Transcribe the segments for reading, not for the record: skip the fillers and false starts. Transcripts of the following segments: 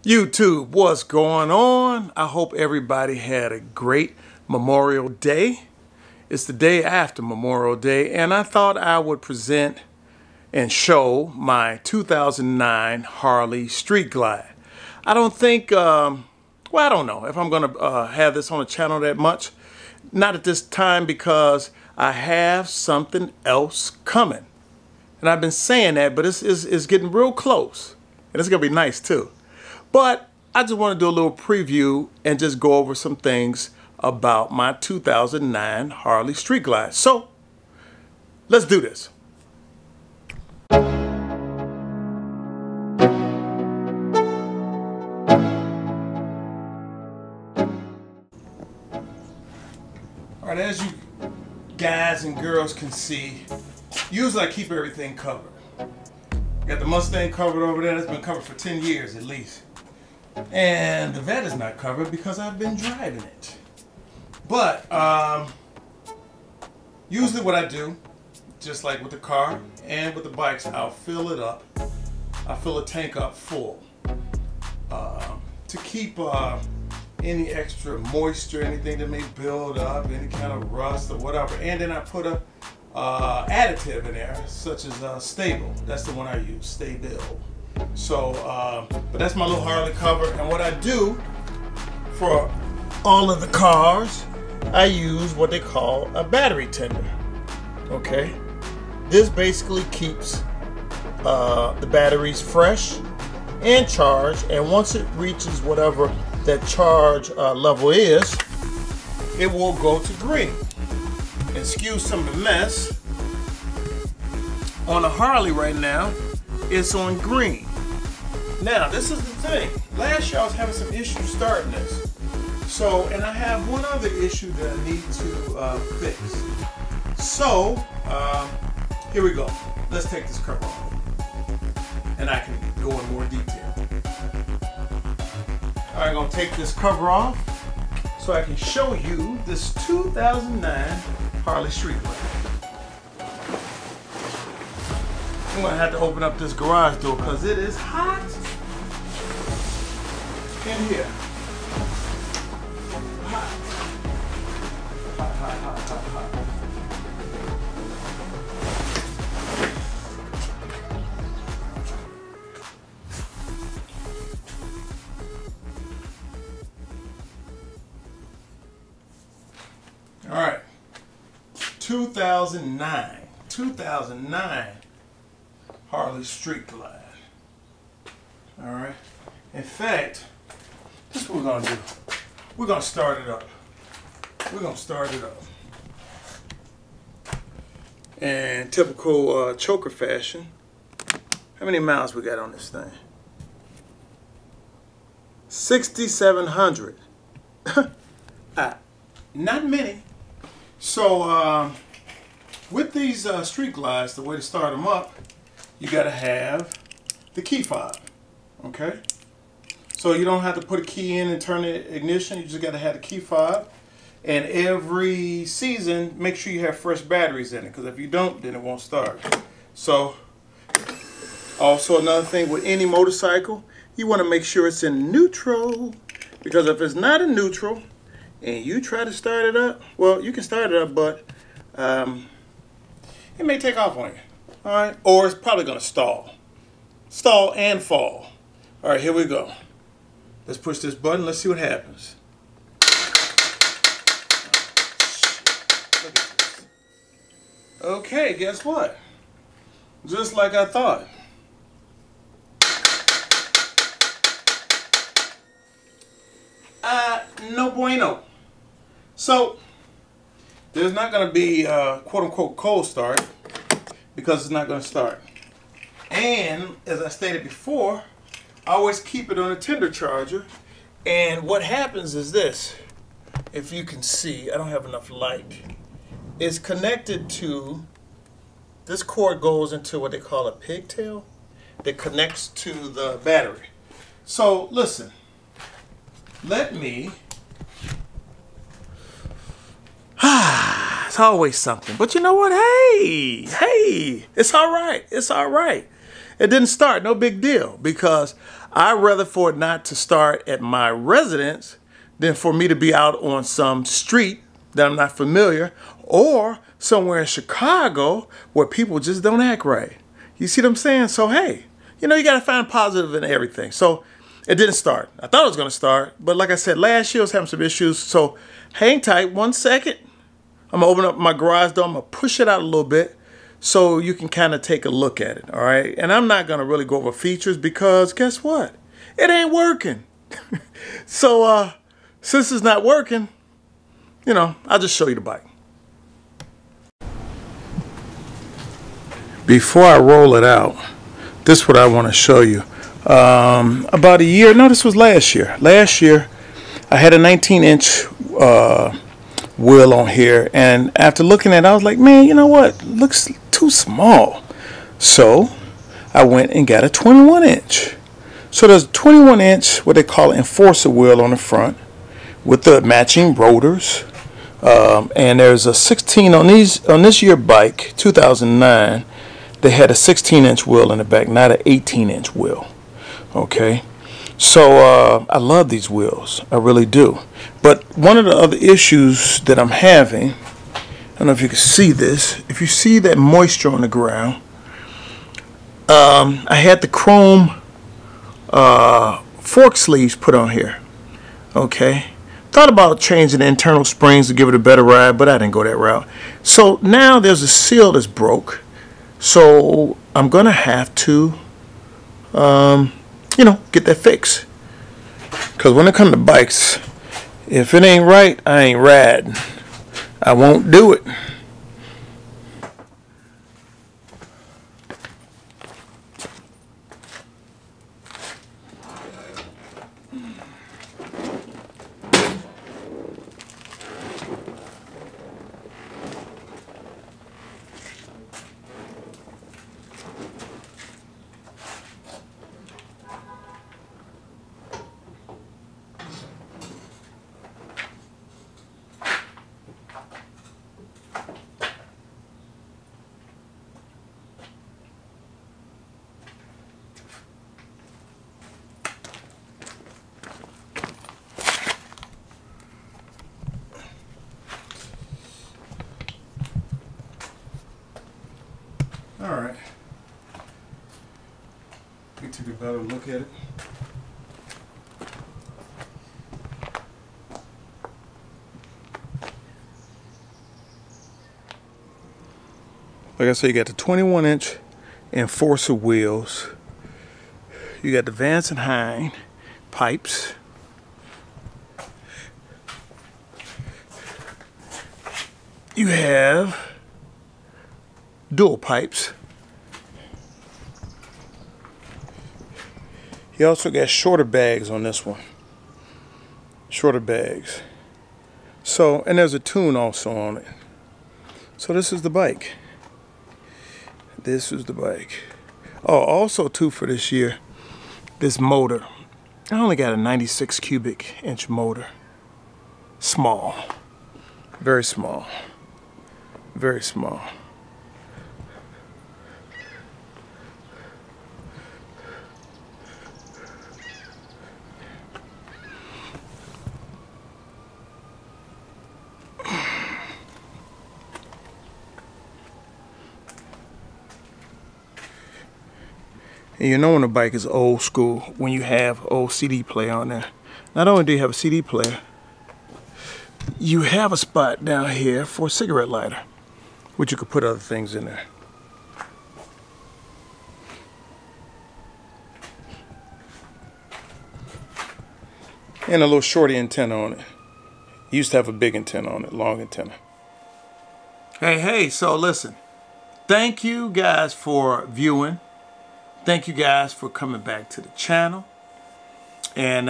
YouTube, what's going on? I hope everybody had a great Memorial Day. It's the day after Memorial Day, and I thought I would present and show my 2009 Harley Streetglide. I don't think, I don't know if I'm going to have this on the channel that much. Not at this time, because I have something else coming. And I've been saying that, but it's getting real close. And it's going to be nice too. But I just want to do a little preview and just go over some things about my 2009 Harley Streetglide. So, let's do this. All right, as you guys and girls can see, usually I keep everything covered. Got the Mustang covered over there. It's been covered for 10 years at least. And the Vet is not covered because I've been driving it. But usually what I do, just like with the car and with the bikes, I'll fill it up. I fill a tank up full to keep any extra moisture, anything that may build up, any kind of rust or whatever. And then I put a additive in there, such as Stable. That's the one I use, Stable. So, but that's my little Harley cover. And what I do for all of the cars, I use what they call a battery tender. Okay, this basically keeps the batteries fresh and charged. And once it reaches whatever that charge level is, it will go to green. Excuse some of the mess. On a Harley right now, it's on green. Now, this is the thing. Last year I was having some issues starting this. So, and I have one other issue that I need to fix. So, here we go. Let's take this cover off. And I can go in more detail. I'm going to take this cover off so I can show you this 2009 Harley Streetglide. I'm going to have to open up this garage door because it is hot in here. Hot. Hot, hot, hot, hot, hot. All right. 2009 Harley Streetglide. All right. In fact, this is what we're gonna do. We're gonna start it up. We're gonna start it up. In typical choker fashion. How many miles we got on this thing? 6,700. Not many. So with these Streetglides, the way to start them up, you got to have the key fob. Okay, so you don't have to put a key in and turn the ignition. You just got to have the key fob. And every season, make sure you have fresh batteries in it, because if you don't, then it won't start. So also another thing with any motorcycle, you want to make sure it's in neutral, because if it's not in neutral and you try to start it up, well, you can start it up, but it may take off on you. All right, or it's probably going to stall and fall. All right, here we go. Let's push this button. Let's see what happens. Look at this. Okay, guess what? Just like I thought. No bueno. So there's not going to be quote-unquote cold start, because it's not going to start. And as I stated before, I always keep it on a tender charger. And what happens is this. If you can see, I don't have enough light. It's connected to, this cord goes into what they call a pigtail that connects to the battery. So listen, let me, it's always something. But you know what? Hey, it's all right. It's all right. it didn't start. No big deal, because I'd rather for it not to start at my residence than for me to be out on some street that I'm not familiar, or somewhere in Chicago where people just don't act right. You see what I'm saying? So hey, you know, you gotta find positive in everything. So it didn't start. I thought it was gonna start, but like I said, last year I was having some issues. So hang tight 1 second. I'm gonna open up my garage door. I'm gonna push it out a little bit so you can kind of take a look at it, all right? And I'm not gonna really go over features because guess what? It ain't working. So since it's not working, you know, I'll just show you the bike. Before I roll it out, this is what I want to show you. About a year, no, this was last year. Last year, I had a 19-inch wheel on here, and after looking at it, I was like, man, you know what? It looks too small. So I went and got a 21-inch. So there's a 21-inch, what they call an enforcer wheel on the front with the matching rotors. And there's a 16 on this year bike, 2009. They had a 16-inch wheel in the back, not an 18-inch wheel. Okay, so I love these wheels, I really do. But one of the other issues that I'm having, I don't know if you can see this. If you see that moisture on the ground, I had the chrome fork sleeves put on here. Okay. Thought about changing the internal springs to give it a better ride, but I didn't go that route. So now there's a seal that's broke. So I'm going to have to, you know, get that fixed. Because when it comes to bikes, if it ain't right, I ain't riding. I won't do it. All right, we took a better look at it. Like I said, you got the 21-inch enforcer wheels. You got the Vance and Hine pipes. You have dual pipes. You also got shorter bags on this one. Shorter bags. So, and there's a tune also on it. So this is the bike. This is the bike. Oh, also too for this year, this motor. I only got a 96 cubic inch motor. Small. Very small. Very small. And you know when a bike is old school, when you have old CD player on there. Not only do you have a CD player, you have a spot down here for a cigarette lighter, which you could put other things in there. And a little shorty antenna on it. Used to have a big antenna on it, long antenna. Hey, so listen. Thank you guys for viewing. Thank you guys for coming back to the channel. And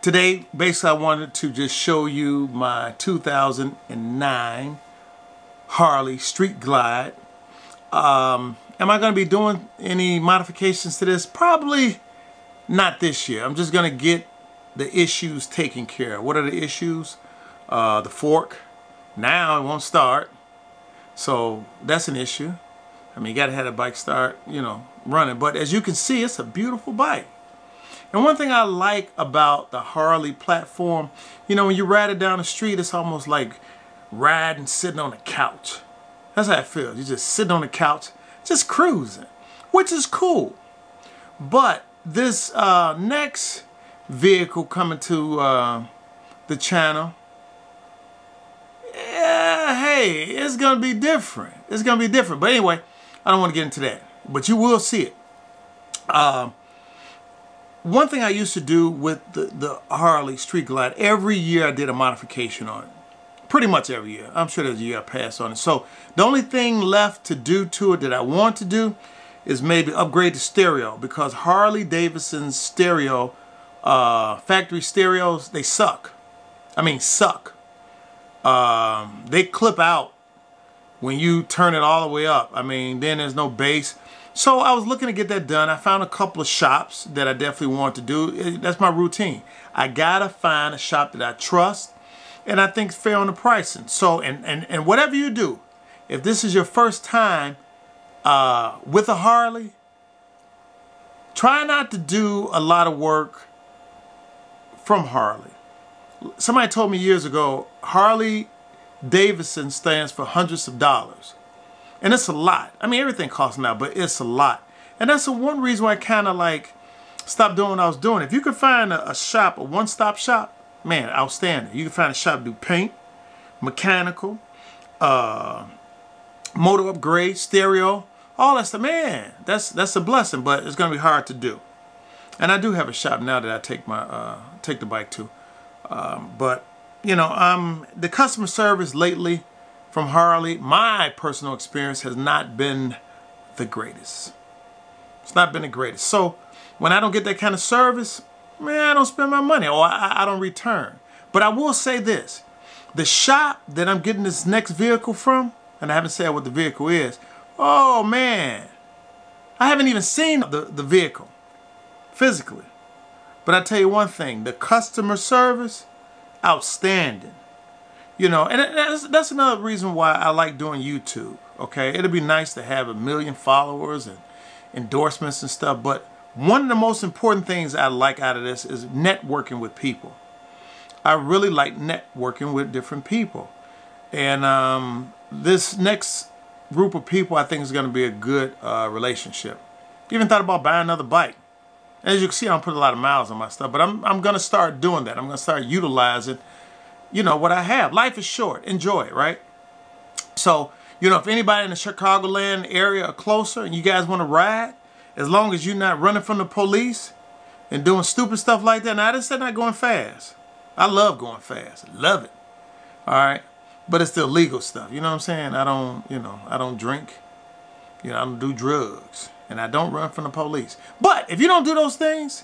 today, basically, I wanted to just show you my 2009 Harley Streetglide. Am I going to be doing any modifications to this? Probably not this year. I'm just going to get the issues taken care of. What are the issues? The fork. Now it won't start. So that's an issue. I mean, you got to have a bike start, you know, running. But as you can see, it's a beautiful bike. And one thing I like about the Harley platform, you know, when you ride it down the street, it's almost like riding, sitting on a couch. That's how it feels. You're just sitting on the couch, just cruising, which is cool. But this next vehicle coming to the channel, yeah, hey, it's going to be different. It's going to be different. But anyway, I don't want to get into that. But you will see it. One thing I used to do with the Harley Streetglide, every year I did a modification on it. Pretty much every year. I'm sure there's a year I passed on it. So the only thing left to do to it that I want to do is maybe upgrade the stereo, because Harley Davidson's stereo, factory stereos, they suck. I mean, suck. They clip out when you turn it all the way up. I mean, then there's no bass. So I was looking to get that done. I found a couple of shops that I definitely want to do. That's my routine. I gotta find a shop that I trust and I think is fair on the pricing. So, and whatever you do, if this is your first time with a Harley, try not to do a lot of work from Harley. Somebody told me years ago, Harley Davidson stands for hundreds of dollars. And it's a lot. I mean, everything costs now, but it's a lot. And that's the one reason why I kind of like stopped doing what I was doing. If you could find a shop, a one-stop shop, man, outstanding. You can find a shop to do paint, mechanical, motor upgrade, stereo, all that stuff. Man, that's a blessing, but it's going to be hard to do. And I do have a shop now that I take my take the bike to. But, you know, the customer service lately from Harley, my personal experience has not been the greatest. It's not been the greatest. So when I don't get that kind of service, man, I don't spend my money, or I don't return. But I will say this. The shop that I'm getting this next vehicle from, and I haven't said what the vehicle is, oh man, I haven't even seen the vehicle physically. But I tell you one thing, the customer service, outstanding. You know, and that's another reason why I like doing YouTube, okay? It'd be nice to have 1 million followers and endorsements and stuff, but one of the most important things I like out of this is networking with people. I really like networking with different people. And this next group of people I think is going to be a good relationship. Even thought about buying another bike. As you can see, I don't put a lot of miles on my stuff, but I'm going to start doing that. I'm going to start utilizing, you know, what I have. Life is short. Enjoy it, right? So, you know, if anybody in the Chicagoland area are closer and you guys want to ride, as long as you're not running from the police and doing stupid stuff like that. Now, I just said not going fast. I love going fast. Love it. All right? But it's the illegal stuff. You know what I'm saying? I don't drink. You know, I don't do drugs. And I don't run from the police. But if you don't do those things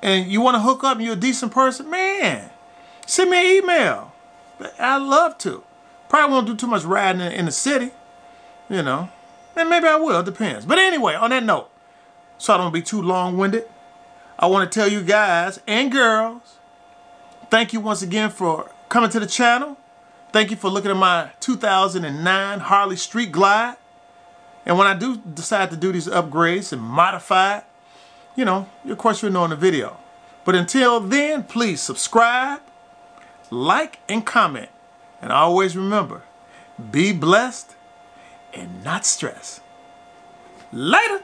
and you want to hook up and you're a decent person, man, send me an email. I'd love to. Probably won't do too much riding in the city, you know. And maybe I will. It depends. But anyway, on that note, so I don't be too long-winded, I want to tell you guys and girls, thank you once again for coming to the channel. Thank you for looking at my 2009 Harley Streetglide. And when I do decide to do these upgrades and modify it, you know, of course you'll know in the video. But until then, please subscribe, like, and comment. And always remember, be blessed and not stressed. Later.